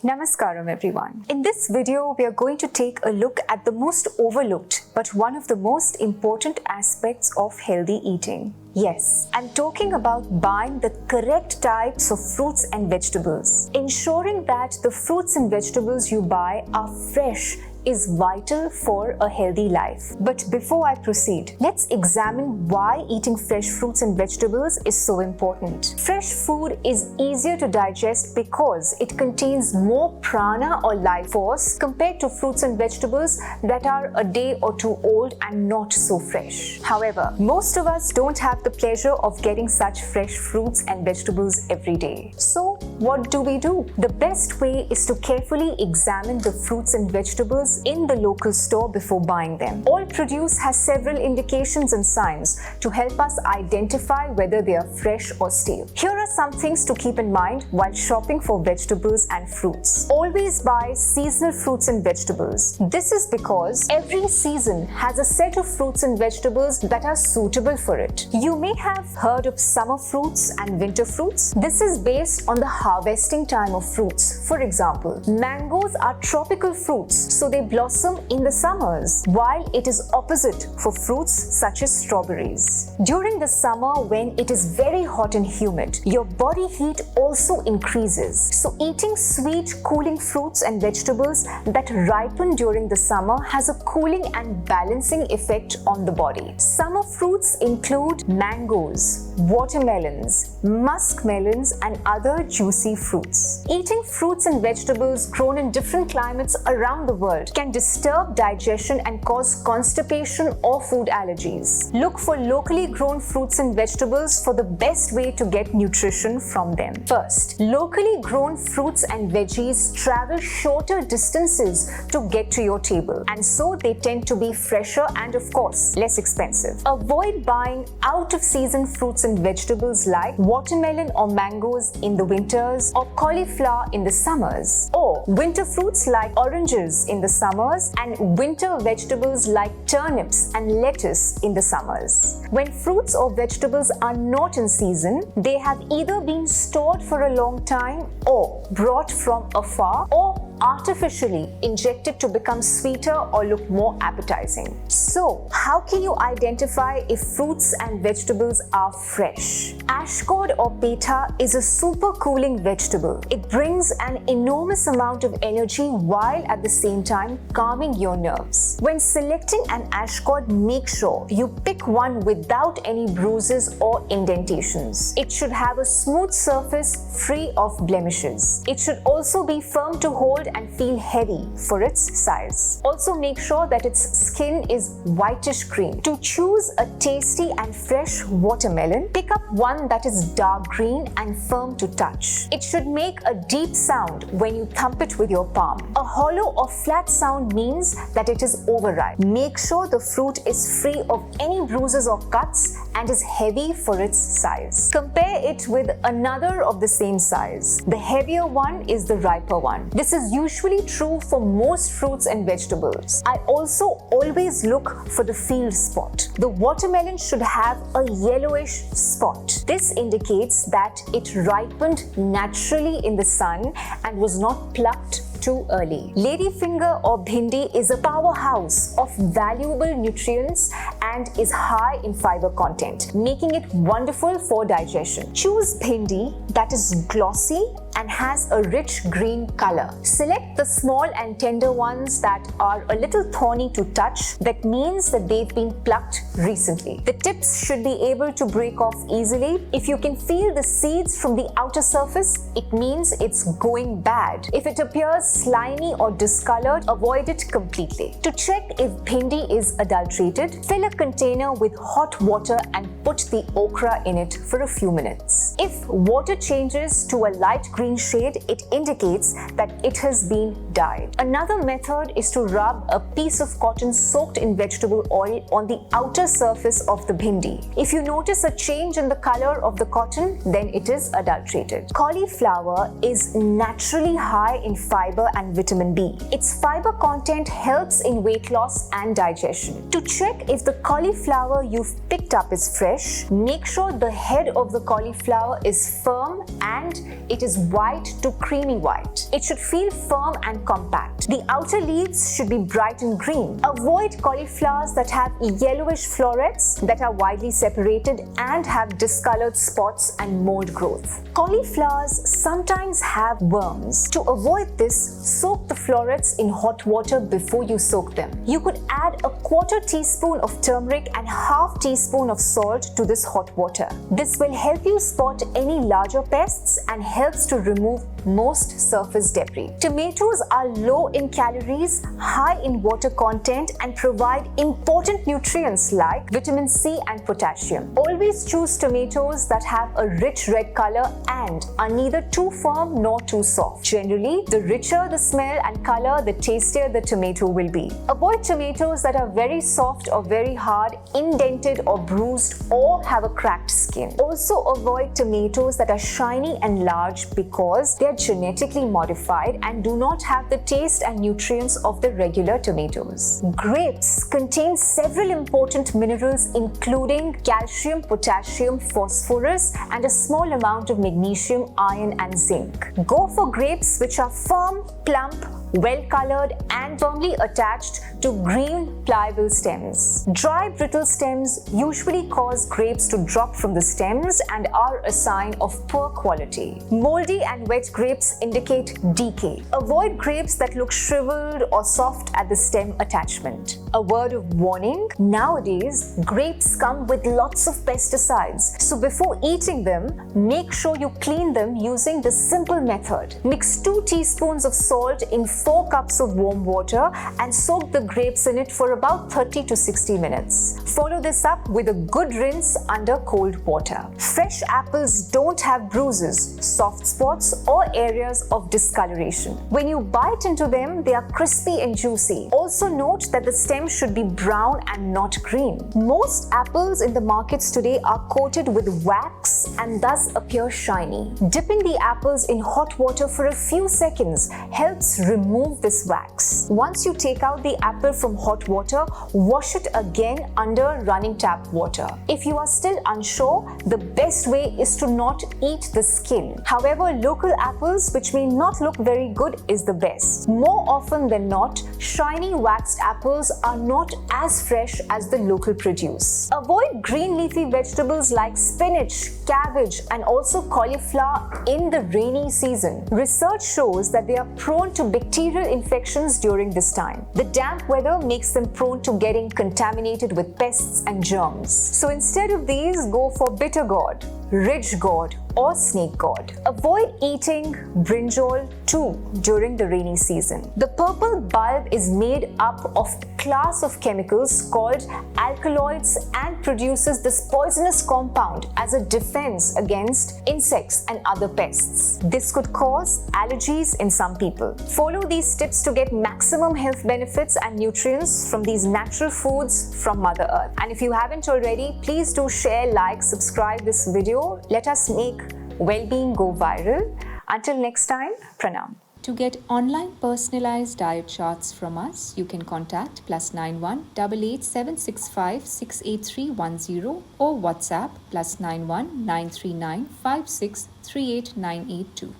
Namaskaram everyone. In this video, we are going to take a look at the most overlooked but one of the most important aspects of healthy eating. Yes, I'm talking about buying the correct types of fruits and vegetables. Ensuring that the fruits and vegetables you buy are fresh is vital for a healthy life. But before I proceed, let's examine why eating fresh fruits and vegetables is so important. Fresh food is easier to digest because it contains more prana or life force compared to fruits and vegetables that are a day or two old and not so fresh. However, most of us don't have the pleasure of getting such fresh fruits and vegetables every day. So, what do? The best way is to carefully examine the fruits and vegetables in the local store before buying them. All produce has several indications and signs to help us identify whether they are fresh or stale. Here are some things to keep in mind while shopping for vegetables and fruits. Always buy seasonal fruits and vegetables. This is because every season has a set of fruits and vegetables that are suitable for it. You may have heard of summer fruits and winter fruits. This is based on the harvesting time of fruits. For example, mangoes are tropical fruits, so they blossom in the summers, while it is opposite for fruits such as strawberries. During the summer, when it is very hot and humid, your body heat also increases. So eating sweet, cooling fruits and vegetables that ripen during the summer has a cooling and balancing effect on the body. Summer fruits include mangoes, watermelons, muskmelons, and other juicy fruits. Eating fruits and vegetables grown in different climates around the world can disturb digestion and cause constipation or food allergies. Look for locally grown fruits and vegetables for the best way to get nutrition from them. First, locally grown fruits and veggies travel shorter distances to get to your table, and so they tend to be fresher and, of course, less expensive. Avoid buying out-of-season fruits and vegetables like watermelon or mangoes in the winters or cauliflower in the summers, or winter fruits like oranges in the summers and winter vegetables like turnips and lettuce in the summers. When fruits or vegetables are not in season, they have either been stored for a long time or brought from afar or artificially injected to become sweeter or look more appetizing. So, how can you identify if fruits and vegetables are fresh? Ashgod or petha is a super cooling vegetable. It brings an enormous amount of energy while at the same time calming your nerves. When selecting an ashgod, make sure you pick one without any bruises or indentations. It should have a smooth surface free of blemishes. It should also be firm to hold and feel heavy for its size. Also make sure that its skin is whitish green. To choose a tasty and fresh watermelon, pick up one that is dark green and firm to touch. It should make a deep sound when you thump it with your palm. A hollow or flat sound means that it is overripe. Make sure the fruit is free of any bruises or cuts and is heavy for its size. Compare it with another of the same size. The heavier one is the riper one. This is usually true for most fruits and vegetables. I also always look for the field spot. The watermelon should have a yellowish spot. This indicates that it ripened naturally in the sun and was not plucked too early. Ladyfinger or bhindi is a powerhouse of valuable nutrients and is high in fiber content, making it wonderful for digestion. Choose bhindi that is glossy and has a rich green color. Select the small and tender ones that are a little thorny to touch. That means that they've been plucked recently. The tips should be able to break off easily. If you can feel the seeds from the outer surface, it means it's going bad. If it appears slimy or discolored, avoid it completely. To check if bhindi is adulterated, fill a container with hot water and put the okra in it for a few minutes. If water changes to a light green shade, it indicates that it has been dyed. Another method is to rub a piece of cotton soaked in vegetable oil on the outer surface of the bhindi. If you notice a change in the color of the cotton, then it is adulterated. Cauliflower is naturally high in fiber and vitamin B. Its fiber content helps in weight loss and digestion. To check if the cauliflower you've picked up is fresh, make sure the head of the cauliflower is firm and it is white to creamy white. It should feel firm and compact. The outer leaves should be bright and green. Avoid cauliflowers that have yellowish florets that are widely separated and have discolored spots and mold growth. Cauliflowers sometimes have worms. To avoid this, soak the florets in hot water before you soak them. You could add a 1/4 teaspoon of turmeric and 1/2 teaspoon of salt to this hot water. This will help you spot any larger pests and helps to remove most surface debris. Tomatoes are low in calories, high in water content, and provide important nutrients like vitamin C and potassium. Always choose tomatoes that have a rich red color and are neither too firm nor too soft. Generally, the richer the smell and color, the tastier the tomato will be. Avoid tomatoes that are very soft or very hard, indented or bruised, or have a cracked skin. Also avoid tomatoes that are shiny and large because they are genetically modified and do not have the taste and nutrients of the regular tomatoes. Grapes contain several important minerals including calcium, potassium, phosphorus, and a small amount of magnesium, iron, and zinc. Go for grapes which are firm, plump, well-colored and firmly attached to green, pliable stems. Dry, brittle stems usually cause grapes to drop from the stems and are a sign of poor quality. Moldy and wet grapes indicate decay. Avoid grapes that look shriveled or soft at the stem attachment. A word of warning: nowadays, grapes come with lots of pesticides, so before eating them, make sure you clean them using the simple method. Mix 2 teaspoons of salt in 4 cups of warm water and soak the grapes in it for about 30 to 60 minutes. Follow this up with a good rinse under cold water. Fresh apples don't have bruises, soft spots, or areas of discoloration. When you bite into them, they are crispy and juicy. Also note that the stem should be brown and not green. Most apples in the markets today are coated with wax and thus appear shiny. Dipping the apples in hot water for a few seconds helps remove this wax. Once you take out the apple from hot water, wash it again under running tap water. If you are still unsure, the best way is to not eat the skin. However, local apples, which may not look very good, is the best. More often than not, shiny waxed apples are not as fresh as the local produce. Avoid green leafy vegetables like spinach, cabbage, and also cauliflower in the rainy season. Research shows that they are prone to bacterial infections during this time. The damp weather makes them prone to getting contaminated with pests and germs. So instead of these, go for bitter gourd, ridge gourd, or snake gourd. Avoid eating brinjal too during the rainy season. The purple bulb is made up of a class of chemicals called alkaloids and produces this poisonous compound as a defense against insects and other pests. This could cause allergies in some people. Follow these tips to get maximum health benefits and nutrients from these natural foods from Mother Earth. And if you haven't already, please do share, like, subscribe this video. Let us make well-being go viral. Until next time, pranam. To get online personalized diet charts from us, you can contact +91 88 765 68310 or WhatsApp +91 939 56 38982.